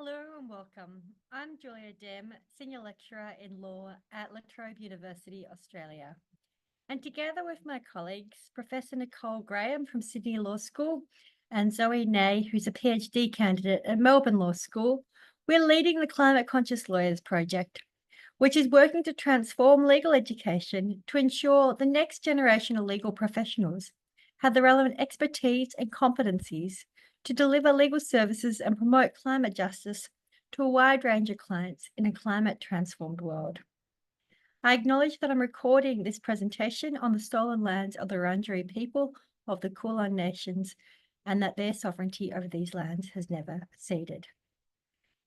Hello and welcome. I'm Julia Dehm, Senior Lecturer in Law at La Trobe University, Australia. And together with my colleagues, Professor Nicole Graham from Sydney Law School and Zoe Ney, who's a PhD candidate at Melbourne Law School, we're leading the Climate Conscious Lawyers Project, which is working to transform legal education to ensure the next generation of legal professionals have the relevant expertise and competencies to deliver legal services and promote climate justice to a wide range of clients in a climate transformed world. I acknowledge that I'm recording this presentation on the stolen lands of the Wurundjeri people of the Kulin Nations and that their sovereignty over these lands has never ceded.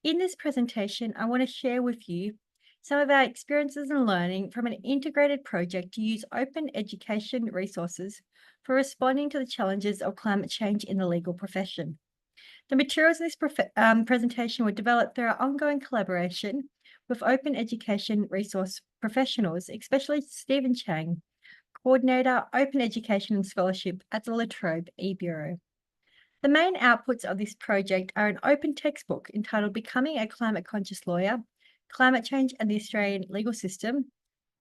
In this presentation, I want to share with you some of our experiences and learning from an integrated project to use open education resources for responding to the challenges of climate change in the legal profession. The materials in this presentation were developed through our ongoing collaboration with open education resource professionals, especially Stephen Chang, Coordinator, Open Education and Scholarship at the La Trobe e-Bureau. The main outputs of this project are an open textbook entitled Becoming a Climate Conscious Lawyer, Climate Change and the Australian Legal System,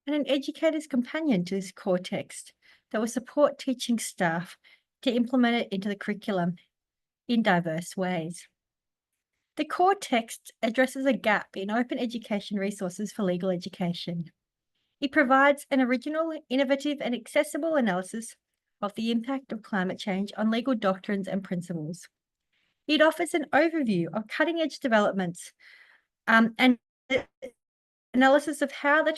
and an educator's companion to this core text that will support teaching staff to implement it into the curriculum in diverse ways. The core text addresses a gap in open education resources for legal education. It provides an original, innovative, and accessible analysis of the impact of climate change on legal doctrines and principles. It offers an overview of cutting-edge developments and analysis of how the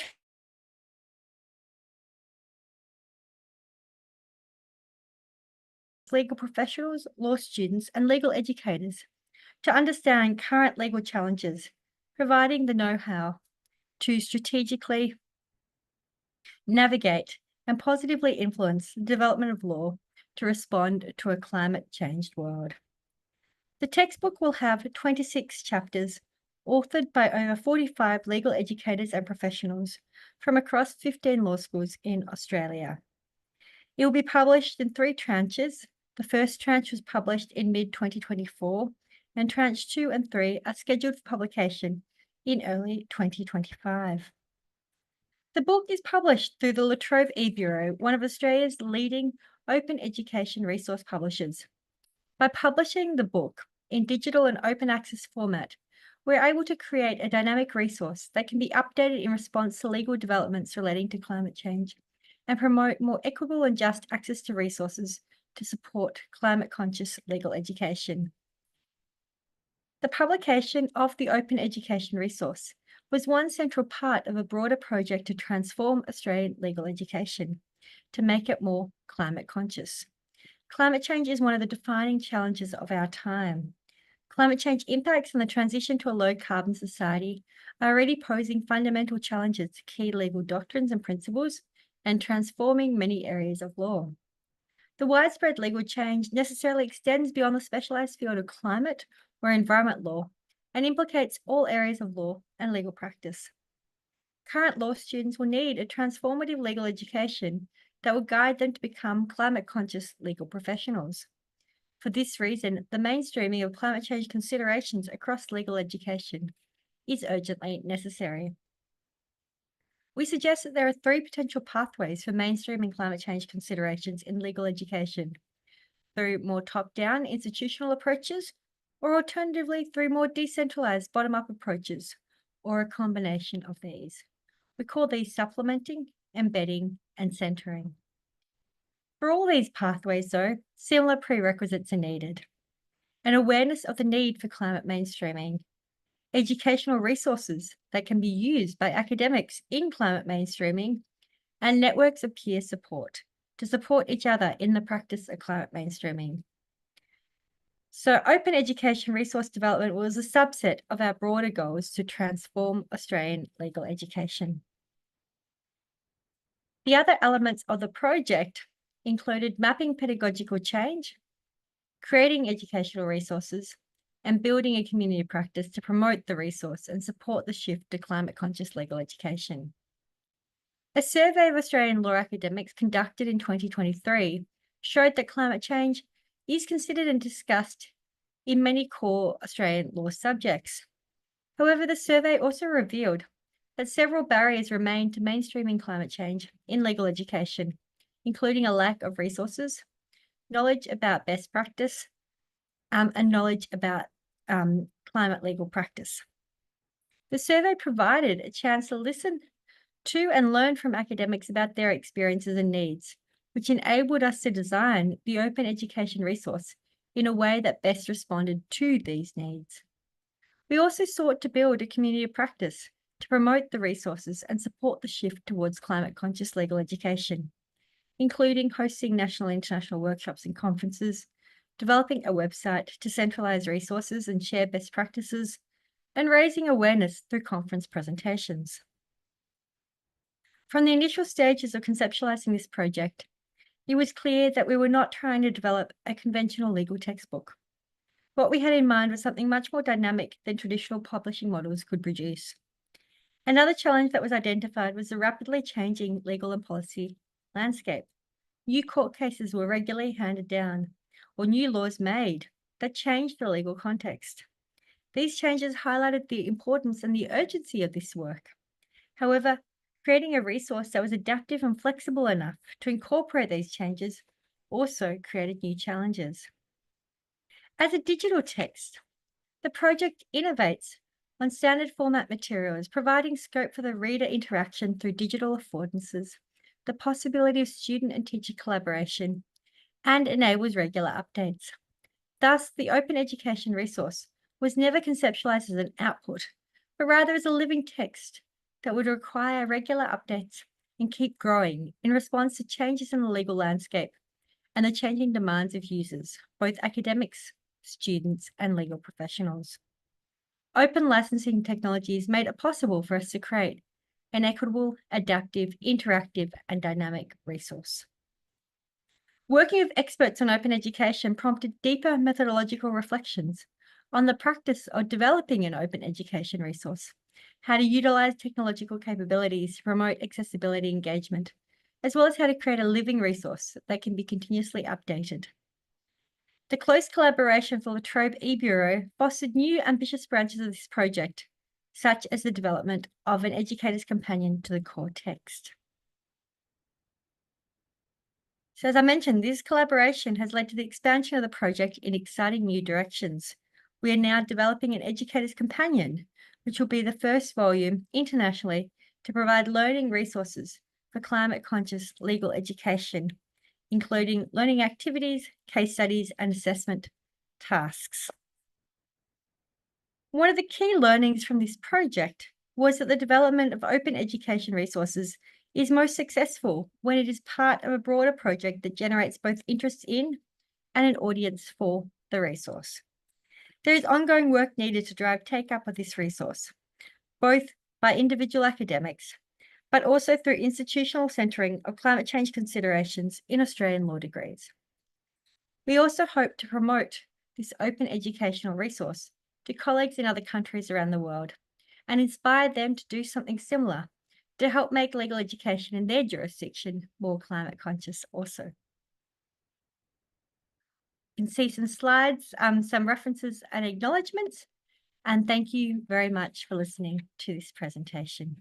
legal professionals, law students, and legal educators to understand current legal challenges, providing the know-how to strategically navigate and positively influence the development of law to respond to a climate-changed world. The textbook will have 26 chapters authored by over 45 legal educators and professionals from across 15 law schools in Australia. It will be published in 3 tranches. The first tranche was published in mid-2024, and tranche 2 and 3 are scheduled for publication in early 2025. The book is published through the La Trobe e-Bureau, one of Australia's leading open education resource publishers. By publishing the book in digital and open access format, we're able to create a dynamic resource that can be updated in response to legal developments relating to climate change and promote more equitable and just access to resources to support climate-conscious legal education. The publication of the Open Education Resource was one central part of a broader project to transform Australian legal education, to make it more climate conscious. Climate change is one of the defining challenges of our time. Climate change impacts and the transition to a low-carbon society are already posing fundamental challenges to key legal doctrines and principles and transforming many areas of law. The widespread legal change necessarily extends beyond the specialised field of climate or environment law and implicates all areas of law and legal practice. Current law students will need a transformative legal education that will guide them to become climate-conscious legal professionals. For this reason, the mainstreaming of climate change considerations across legal education is urgently necessary. We suggest that there are 3 potential pathways for mainstreaming climate change considerations in legal education: through more top-down institutional approaches, or alternatively through more decentralized bottom-up approaches, or a combination of these. We call these supplementing, embedding, and centering. For all these pathways, though, similar prerequisites are needed: an awareness of the need for climate mainstreaming, educational resources that can be used by academics in climate mainstreaming, and networks of peer support to support each other in the practice of climate mainstreaming. So open education resource development was a subset of our broader goals to transform Australian legal education. The other elements of the project included mapping pedagogical change, creating educational resources, and building a community practice to promote the resource and support the shift to climate-conscious legal education. A survey of Australian law academics conducted in 2023 showed that climate change is considered and discussed in many core Australian law subjects. However, the survey also revealed that several barriers remain to mainstreaming climate change in legal education, including a lack of resources, knowledge about best practice, and knowledge about climate legal practice. The survey provided a chance to listen to and learn from academics about their experiences and needs, which enabled us to design the open education resource in a way that best responded to these needs. We also sought to build a community of practice to promote the resources and support the shift towards climate conscious legal education, including hosting national and international workshops and conferences, developing a website to centralize resources and share best practices, and raising awareness through conference presentations. From the initial stages of conceptualizing this project, it was clear that we were not trying to develop a conventional legal textbook. What we had in mind was something much more dynamic than traditional publishing models could produce. Another challenge that was identified was the rapidly changing legal and policy landscape. New court cases were regularly handed down, or new laws made that changed the legal context. These changes highlighted the importance and the urgency of this work. However, creating a resource that was adaptive and flexible enough to incorporate these changes also created new challenges. As a digital text, the project innovates on standard format materials, providing scope for the reader interaction through digital affordances, the possibility of student and teacher collaboration, and enables regular updates. Thus, the open education resource was never conceptualized as an output, but rather as a living text that would require regular updates and keep growing in response to changes in the legal landscape and the changing demands of users, both academics, students, and legal professionals. Open licensing technologies made it possible for us to create an equitable, adaptive, interactive, and dynamic resource. Working with experts on open education prompted deeper methodological reflections on the practice of developing an open education resource, how to utilize technological capabilities to promote accessibility engagement, as well as how to create a living resource that can be continuously updated. The close collaboration for La Trobe eBureau fostered new ambitious branches of this project, such as the development of an educator's companion to the core text. So as I mentioned, this collaboration has led to the expansion of the project in exciting new directions. We are now developing an educator's companion, which will be the first volume internationally to provide learning resources for climate-conscious legal education, including learning activities, case studies, and assessment tasks. One of the key learnings from this project was that the development of open education resources is most successful when it is part of a broader project that generates both interest in and an audience for the resource. There is ongoing work needed to drive take-up of this resource, both by individual academics, but also through institutional centering of climate change considerations in Australian law degrees. We also hope to promote this open educational resource to colleagues in other countries around the world and inspire them to do something similar to help make legal education in their jurisdiction more climate conscious also. You can see some slides, some references and acknowledgements, and thank you very much for listening to this presentation.